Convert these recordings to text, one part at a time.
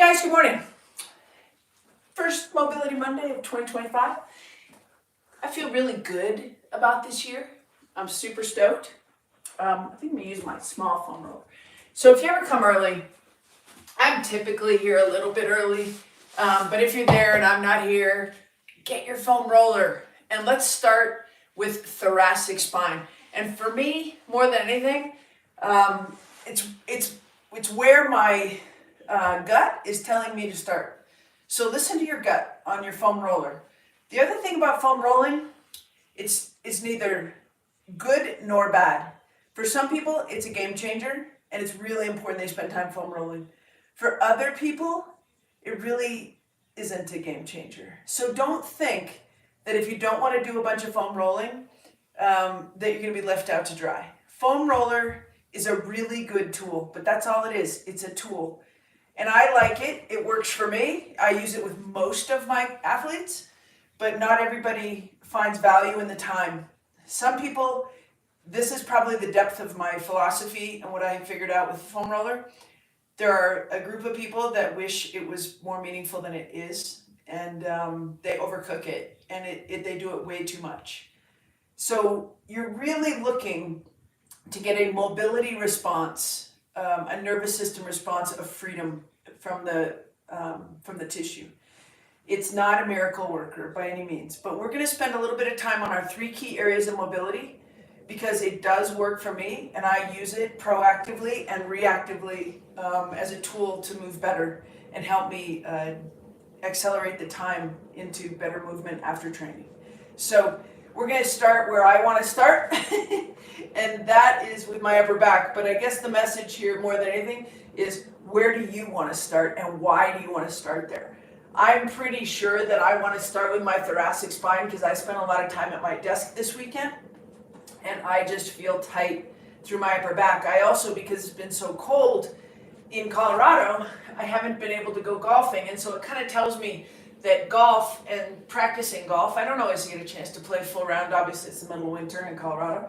guys, good morning. First Mobility Monday of 2025. I feel really good about this year. I'm super stoked. I think I'm gonna use my small foam roller. So if you ever come early, I'm typically here a little bit early, but if you're there and I'm not here, get your foam roller and let's start with thoracic spine. And for me, more than anything, it's where my gut is telling me to start. So listen to your gut on your foam roller. The other thing about foam rolling, it's neither good nor bad. For some people, it's a game changer, and it's really important they spend time foam rolling. For other people, it really isn't a game changer. So don't think that if you don't want to do a bunch of foam rolling, that you're going to be left out to dry. Foam roller is a really good tool, but that's all it is. It's a tool. And I like it. It works for me. I use it with most of my athletes, but not everybody finds value in the time. Some people, this is probably the depth of my philosophy and what I figured out with foam roller. There are a group of people that wish it was more meaningful than it is, and they overcook it, and they do it way too much. So you're really looking to get a mobility response, a nervous system response of freedom from the tissue. It's not a miracle worker by any means, but we're going to spend a little bit of time on our 3 key areas of mobility because it does work for me, and I use it proactively and reactively as a tool to move better and help me accelerate the time into better movement after training. So we're going to start where I want to start, and that is with my upper back. But I guess the message here more than anything is, where do you want to start and why do you want to start there? I'm pretty sure that I want to start with my thoracic spine because I spent a lot of time at my desk this weekend and I just feel tight through my upper back. I also, because it's been so cold in Colorado, I haven't been able to go golfing, and so it kind of tells me that golf and practicing golf, I don't always get a chance to play full round, obviously it's the middle of winter in Colorado,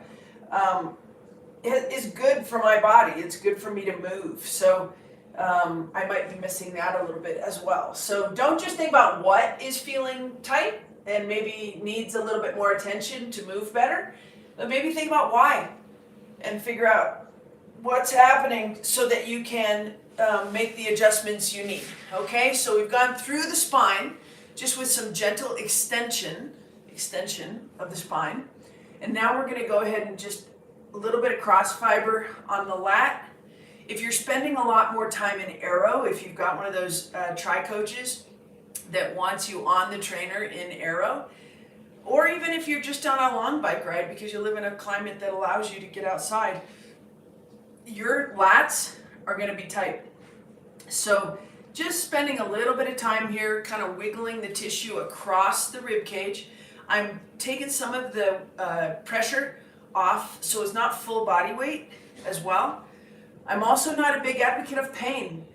is good for my body. It's good for me to move. So I might be missing that a little bit as well. So don't just think about what is feeling tight and maybe needs a little bit more attention to move better, but maybe think about why and figure out what's happening so that you can make the adjustments you need. Okay, so we've gone through the spine just with some gentle extension of the spine. And now we're going to go ahead and just a little bit of cross fiber on the lat. If you're spending a lot more time in aero, if you've got one of those tri-coaches that wants you on the trainer in aero, or even if you're just on a long bike ride because you live in a climate that allows you to get outside, your lats are going to be tight. So just spending a little bit of time here, kind of wiggling the tissue across the rib cage. I'm taking some of the pressure off so it's not full body weight as well. I'm also not a big advocate of pain.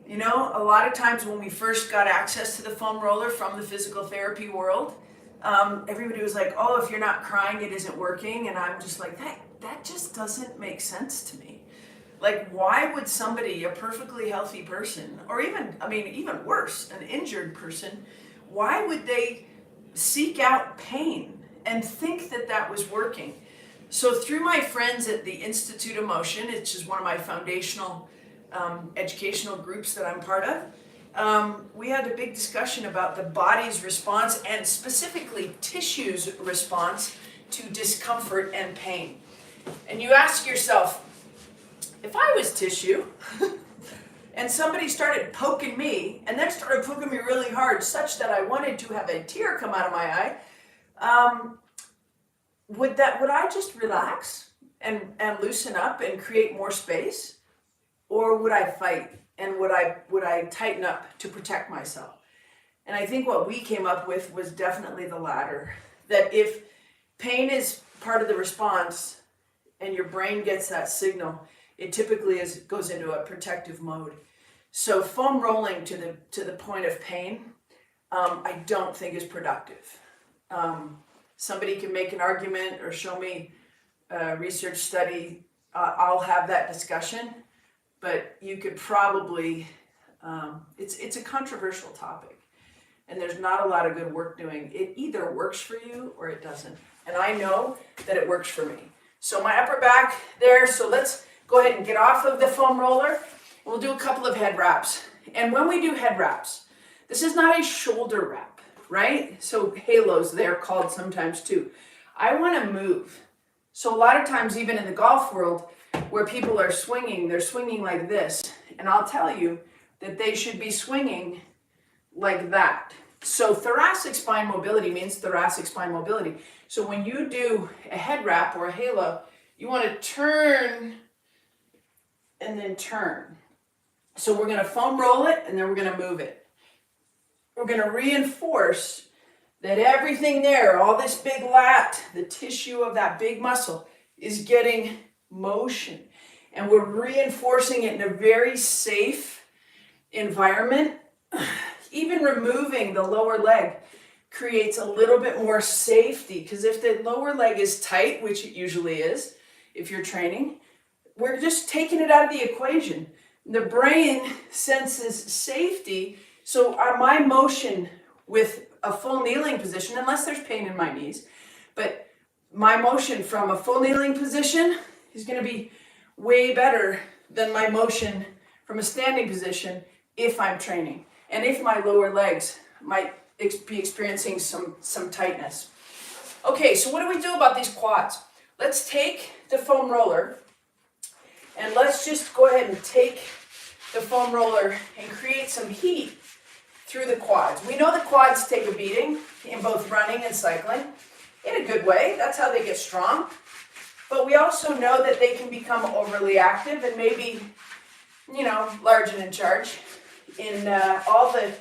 You know, a lot of times when we first got access to the foam roller from the physical therapy world, everybody was like, oh, if you're not crying, it isn't working. And I'm just like, that just doesn't make sense to me. Like, why would somebody, a perfectly healthy person, or even worse, an injured person, why would they seek out pain and think that that was working? So through my friends at the Institute of Motion, which is one of my foundational educational groups that I'm part of, we had a big discussion about the body's response and specifically tissue's response to discomfort and pain. And you ask yourself, if I was tissue and somebody started poking me and then started poking me really hard such that I wanted to have a tear come out of my eye, would I just relax and loosen up and create more space? Or would I fight and would I tighten up to protect myself? And I think what we came up with was definitely the latter, that if pain is part of the response and your brain gets that signal, it typically goes into a protective mode. So foam rolling to the point of pain, I don't think is productive. Somebody can make an argument or show me a research study. I'll have that discussion, but you could probably It's a controversial topic, and there's not a lot of good work doing. It either works for you or it doesn't. And I know that it works for me. So my upper back there, so let's go ahead and get off of the foam roller. We'll do a couple of head wraps. And when we do head wraps, this is not a shoulder wrap, right? So halos, they're called sometimes too. I want to move. So a lot of times, even in the golf world, where people are swinging, they're swinging like this. And I'll tell you that they should be swinging like that. So thoracic spine mobility means thoracic spine mobility. So when you do a head wrap or a halo, you want to turn and then turn. So we're going to foam roll it and then we're going to move it. We're going to reinforce that everything there, all this big lat, the tissue of that big muscle is getting motion. And we're reinforcing it in a very safe environment. Even removing the lower leg creates a little bit more safety, because if the lower leg is tight, which it usually is if you're training, we're just taking it out of the equation. The brain senses safety, so my motion with a full kneeling position, unless there's pain in my knees, but my motion from a full kneeling position is going to be way better than my motion from a standing position if I'm training. And if my lower legs might be experiencing some tightness. Okay, so what do we do about these quads? Let's take the foam roller and let's just go ahead and take the foam roller and create some heat through the quads. We know the quads take a beating in both running and cycling in a good way. That's how they get strong. But we also know that they can become overly active and maybe, large and in charge in all the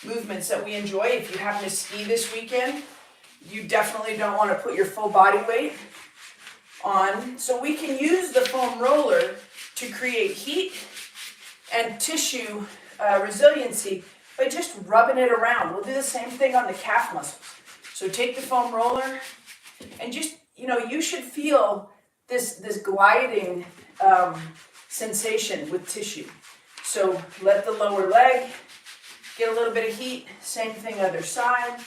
movements that we enjoy. If you happen to ski this weekend, you definitely don't want to put your full body weight on. So we can use the foam roller to create heat and tissue resiliency by just rubbing it around. We'll do the same thing on the calf muscles. So take the foam roller and just, you should feel this gliding sensation with tissue. So let the lower leg get a little bit of heat. Same thing other side.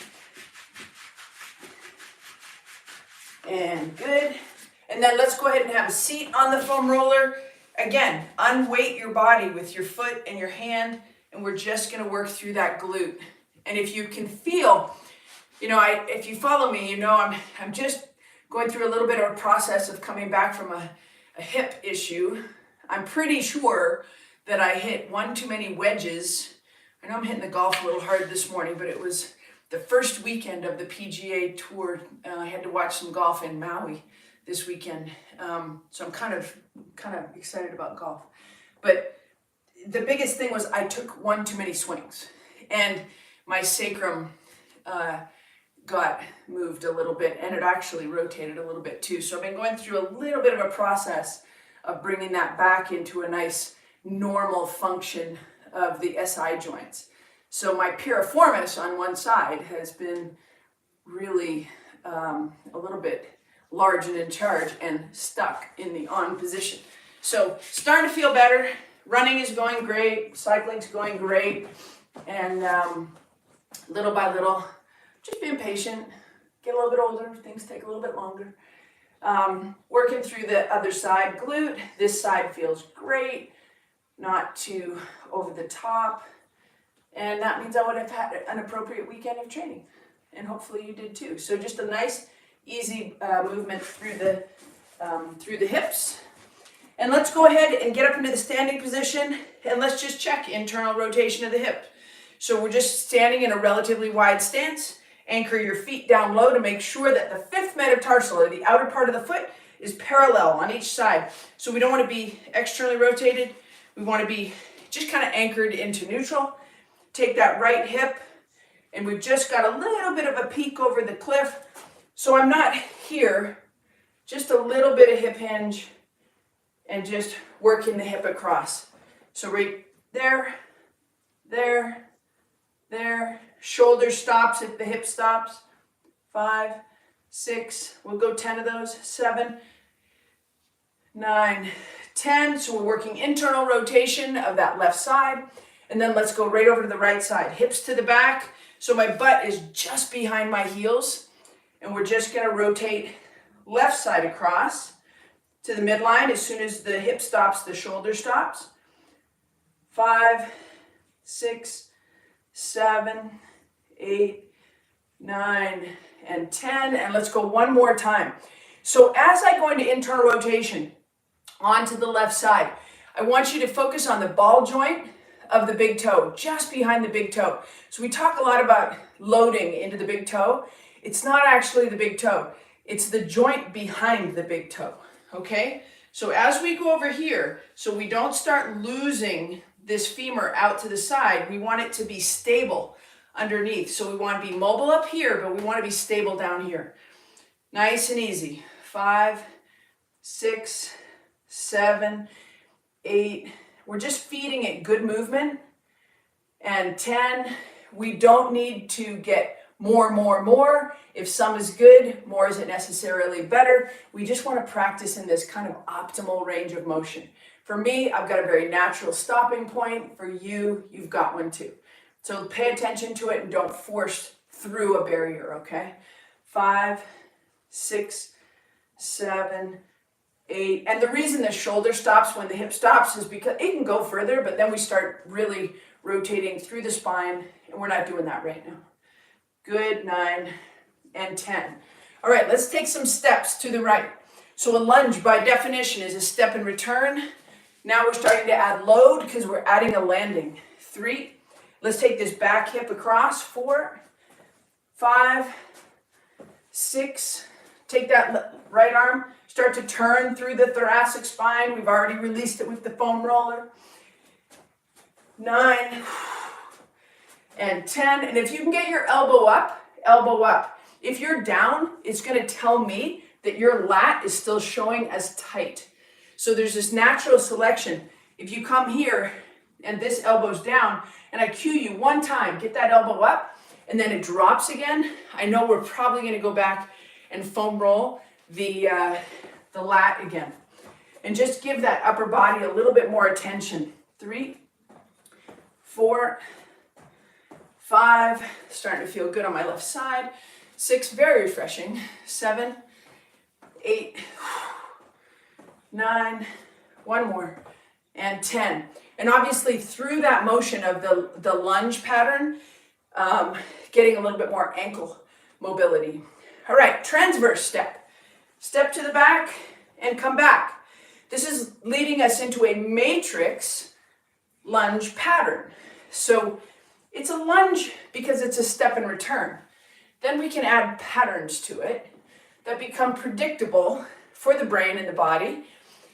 And good. And then let's go ahead and have a seat on the foam roller. Again, unweight your body with your foot and your hand, and we're just going to work through that glute. And if you can feel, if you follow me, I'm just going through a little bit of a process of coming back from a hip issue. I'm pretty sure that I hit one too many wedges. I know I'm hitting the golf a little hard this morning, but it was the first weekend of the PGA Tour. I had to watch some golf in Maui this weekend, so I'm kind of excited about golf. But the biggest thing was I took one too many swings, and my sacrum got moved a little bit, and it actually rotated a little bit too. So I've been going through a little bit of a process of bringing that back into a nice normal function of the SI joints. So my piriformis on one side has been really a little bit large and in charge and stuck in the on position. So starting to feel better. Running is going great. Cycling's going great. And little by little, just being patient. Get a little bit older. Things take a little bit longer. Working through the other side glute. This side feels great. Not too over the top. And that means I would have had an appropriate weekend of training. And hopefully you did too. So just a nice, easy movement through the hips. And let's go ahead and get up into the standing position. And let's just check internal rotation of the hip. So we're just standing in a relatively wide stance. Anchor your feet down low to make sure that the fifth metatarsal, or the outer part of the foot, is parallel on each side. So we don't want to be externally rotated. We want to be just kind of anchored into neutral. Take that right hip, and we've just got a little bit of a peak over the cliff. So I'm not here, just a little bit of hip hinge, and just working the hip across. So right there, there, there. Shoulder stops if the hip stops. 5, 6, we'll go 10 of those. 7, 9, 10. So we're working internal rotation of that left side. And then let's go right over to the right side. Hips to the back. So my butt is just behind my heels. And we're just going to rotate left side across to the midline. As soon as the hip stops, the shoulder stops. 5, 6, 7, 8, 9, and 10. And let's go one more time. So as I go into internal rotation onto the left side, I want you to focus on the ball joint of the big toe, just behind the big toe. So we talk a lot about loading into the big toe. It's not actually the big toe. It's the joint behind the big toe, okay? So as we go over here, so we don't start losing this femur out to the side, we want it to be stable underneath. So we want to be mobile up here, but we want to be stable down here. Nice and easy. 5, 6, 7, 8. We're just feeding it good movement. And 10, we don't need to get more. If some is good, more isn't necessarily better. We just want to practice in this kind of optimal range of motion. For me, I've got a very natural stopping point. For you, you've got one too. So pay attention to it and don't force through a barrier, okay? 5, 6, 7, 8. And the reason the shoulder stops when the hip stops is because it can go further, but then we start really rotating through the spine, and we're not doing that right now. Good, 9 and 10. All right, let's take some steps to the right. So a lunge by definition is a step and return. Now we're starting to add load because we're adding a landing. 3. Let's take this back hip across. 4, 5, 6. Take that right arm, start to turn through the thoracic spine. We've already released it with the foam roller. 9 and 10. And if you can get your elbow up, elbow up. If you're down, it's going to tell me that your lat is still showing as tight. So there's this natural selection. If you come here and this elbow's down, and I cue you one time, get that elbow up, and then it drops again, I know we're probably going to go back and foam roll the lat again. And just give that upper body a little bit more attention. 3, 4, 5, starting to feel good on my left side. 6, very refreshing. 7, 8, 9, one more, and 10. And obviously through that motion of the lunge pattern, getting a little bit more ankle mobility. All right, transverse step. Step to the back and come back. This is leading us into a matrix lunge pattern. So it's a lunge because it's a step and return. Then we can add patterns to it that become predictable for the brain and the body.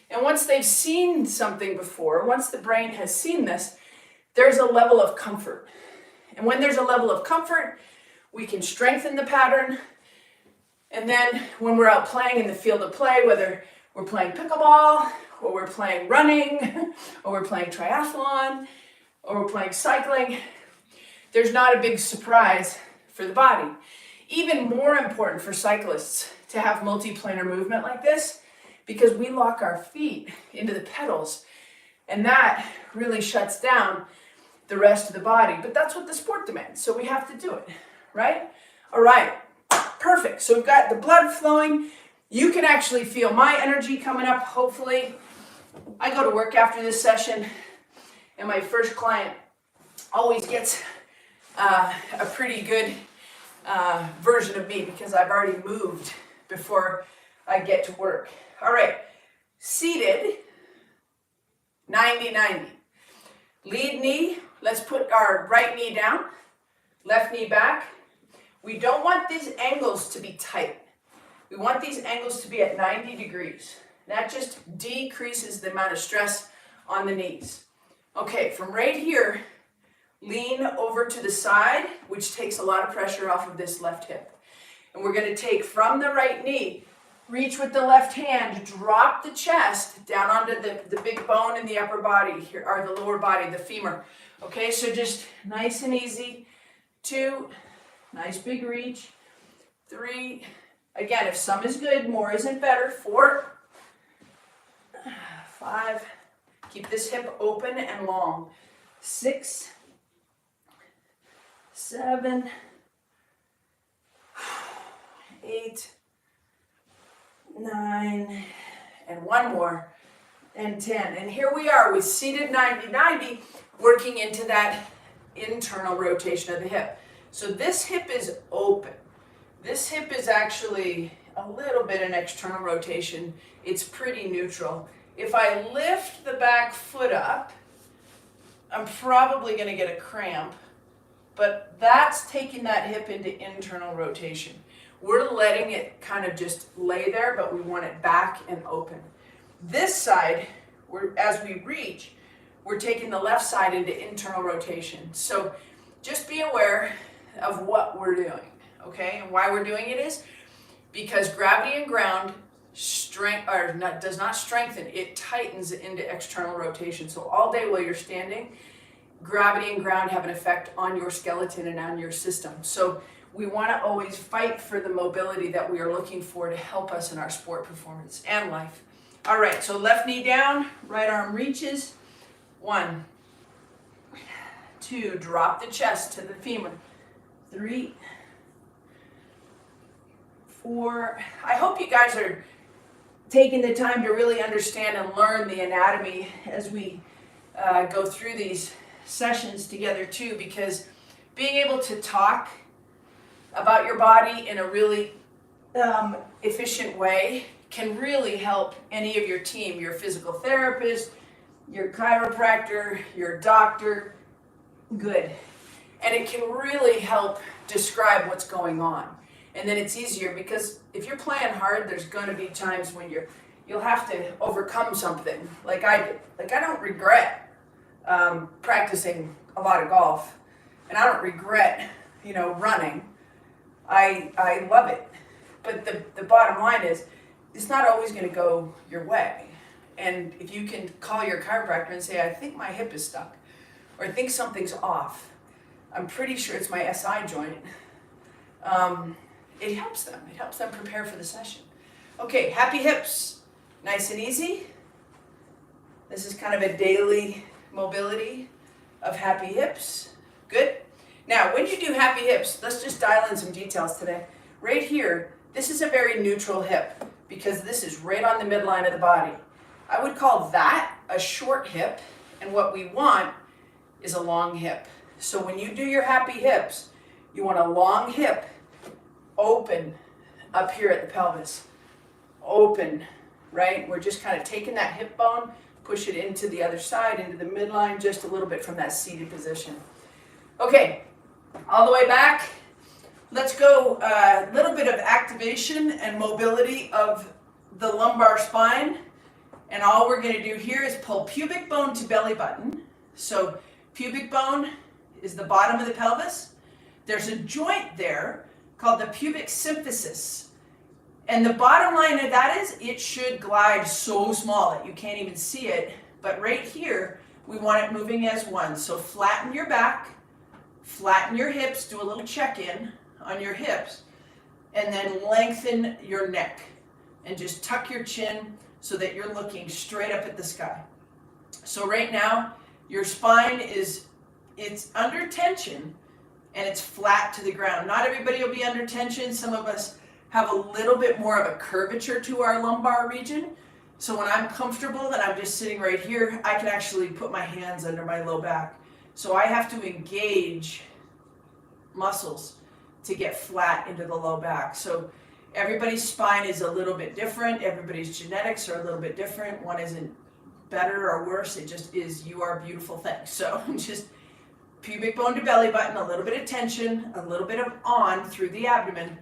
And once they've seen something before, once the brain has seen this, there's a level of comfort. And when there's a level of comfort, we can strengthen the pattern. And then when we're out playing in the field of play, whether we're playing pickleball, or we're playing running, or we're playing triathlon, or we're playing cycling, there's not a big surprise for the body. Even more important for cyclists to have multiplanar movement like this, because we lock our feet into the pedals, and that really shuts down the rest of the body. But that's what the sport demands, so we have to do it, right? All right. Perfect. So we've got the blood flowing. You can actually feel my energy coming up, hopefully. I go to work after this session, and my first client always gets a pretty good version of me because I've already moved before I get to work. All right. Seated, 90-90. Lead knee. Let's put our right knee down, left knee back. We don't want these angles to be tight. We want these angles to be at 90 degrees. That just decreases the amount of stress on the knees. Okay, from right here, lean over to the side, which takes a lot of pressure off of this left hip. And we're going to take from the right knee, reach with the left hand, drop the chest down onto the big bone in the upper body, here, or the lower body, the femur. Okay, so just nice and easy. 2, nice big reach. 3, again, if some is good, more isn't better. 4, 5, keep this hip open and long. 6, 7, 8, 9, and one more, and 10. And here we are with seated 90-90, working into that internal rotation of the hip. So this hip is open. This hip is actually a little bit an external rotation. It's pretty neutral. If I lift the back foot up, I'm probably going to get a cramp, but that's taking that hip into internal rotation. We're letting it kind of just lay there, but we want it back and open. This side, as we reach, we're taking the left side into internal rotation. So just be aware of what we're doing, okay? And why we're doing it is because gravity and ground does not strengthen, it tightens into external rotation. So all day while you're standing, gravity and ground have an effect on your skeleton and on your system. So we want to always fight for the mobility that we are looking for to help us in our sport performance and life. All right, so left knee down, right arm reaches. 1, 2, drop the chest to the femur. 3, 4. I hope you guys are taking the time to really understand and learn the anatomy as we go through these sessions together too, because being able to talk about your body in a really efficient way can really help any of your team, your physical therapist, your chiropractor, your doctor. Good. And it can really help describe what's going on. And then it's easier because if you're playing hard, there's going to be times when you'll have to overcome something like I did. Like I don't regret practicing a lot of golf, and I don't regret, running. I love it. But the bottom line is, it's not always going to go your way. And if you can call your chiropractor and say, I think my hip is stuck, or I think something's off, I'm pretty sure it's my SI joint, it helps them. It helps them prepare for the session. Okay, happy hips. Nice and easy. This is kind of a daily mobility of happy hips. Good. Now, when you do happy hips, let's just dial in some details today. Right here, this is a very neutral hip because this is right on the midline of the body. I would call that a short hip, and what we want is a long hip. So when you do your happy hips, you want a long hip, open up here at the pelvis. Open, right? We're just kind of taking that hip bone, push it into the other side, into the midline, just a little bit from that seated position. Okay, all the way back. Let's go a little bit of activation and mobility of the lumbar spine. And all we're going to do here is pull pubic bone to belly button. So pubic bone is the bottom of the pelvis. There's a joint there called the pubic symphysis. And the bottom line of that is it should glide so small that you can't even see it. But right here, we want it moving as one. So flatten your back, flatten your hips, do a little check-in on your hips, and then lengthen your neck. And just tuck your chin so that you're looking straight up at the sky. So right now, your spine it's under tension and it's flat to the ground. Not everybody will be under tension. Some of us have a little bit more of a curvature to our lumbar region. So when I'm comfortable and I'm just sitting right here, I can actually put my hands under my low back. So I have to engage muscles to get flat into the low back. So everybody's spine is a little bit different. Everybody's genetics are a little bit different. One isn't better or worse. It just is, you are a beautiful thing. So just pubic bone to belly button, a little bit of tension, a little bit of on through the abdomen,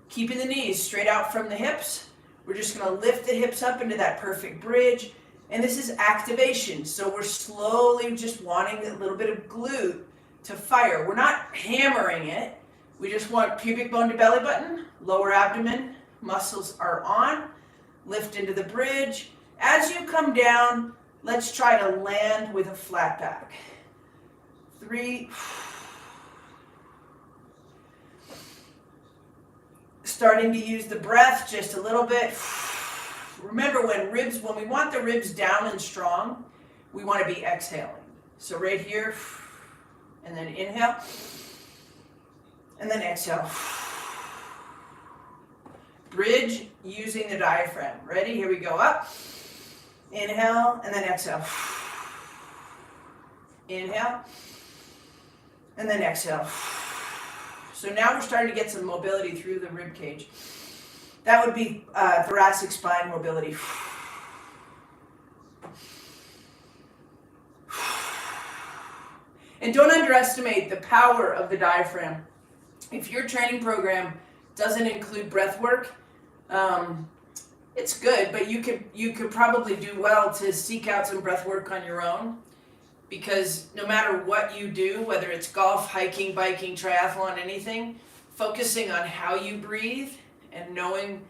keeping the knees straight out from the hips. We're just going to lift the hips up into that perfect bridge. And this is activation. So we're slowly just wanting a little bit of glute to fire. We're not hammering it. We just want pubic bone to belly button, lower abdomen, muscles are on, lift into the bridge. As you come down, let's try to land with a flat back. 3. Starting to use the breath just a little bit. Remember when we want the ribs down and strong, we want to be exhaling. So right here, And then inhale. And then exhale. Bridge using the diaphragm. Ready? Here we go. Up. Inhale, and then exhale. Inhale, and then exhale. So now we're starting to get some mobility through the rib cage. That would be thoracic spine mobility. And don't underestimate the power of the diaphragm. If your training program doesn't include breath work, it's good, but you could probably do well to seek out some breath work on your own, because no matter what you do, whether it's golf, hiking, biking, triathlon, anything, focusing on how you breathe and knowing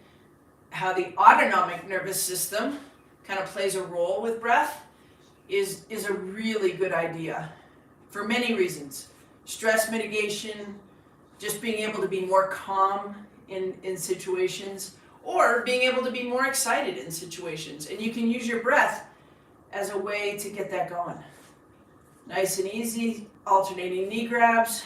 how the autonomic nervous system kind of plays a role with breath is a really good idea for many reasons. Stress mitigation, just being able to be more calm in situations, or being able to be more excited in situations. And you can use your breath as a way to get that going. Nice and easy, alternating knee grabs.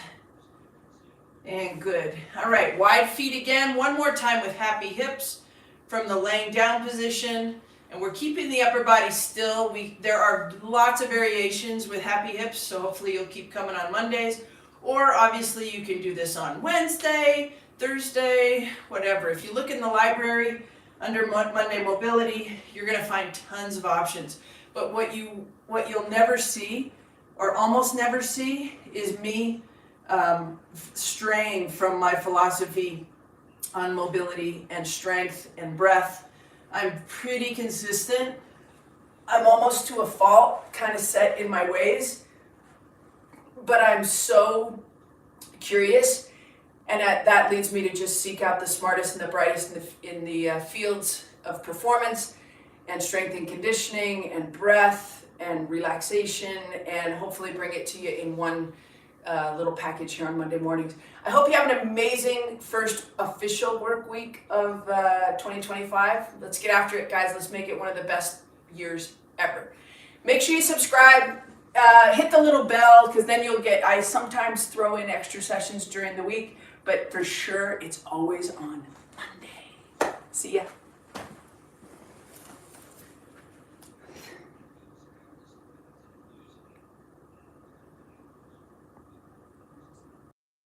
And good. All right, wide feet again. One more time with happy hips from the laying down position. And we're keeping the upper body still. There are lots of variations with happy hips, so hopefully you'll keep coming on Mondays. Or obviously you can do this on Wednesday, Thursday, whatever. If you look in the library under Monday Mobility, you're going to find tons of options. But what you'll never see, or almost never see, is me straying from my philosophy on mobility and strength and breath. I'm pretty consistent. I'm almost to a fault, kind of set in my ways, but I'm so curious. And that leads me to just seek out the smartest and the brightest in the fields of performance and strength and conditioning and breath and relaxation, and hopefully bring it to you in one little package here on Monday mornings. I hope you have an amazing first official work week of 2025. Let's get after it, guys. Let's make it one of the best years ever. Make sure you subscribe. Hit the little bell, because then you'll get, I sometimes throw in extra sessions during the week, but for sure, it's always on Monday. See ya.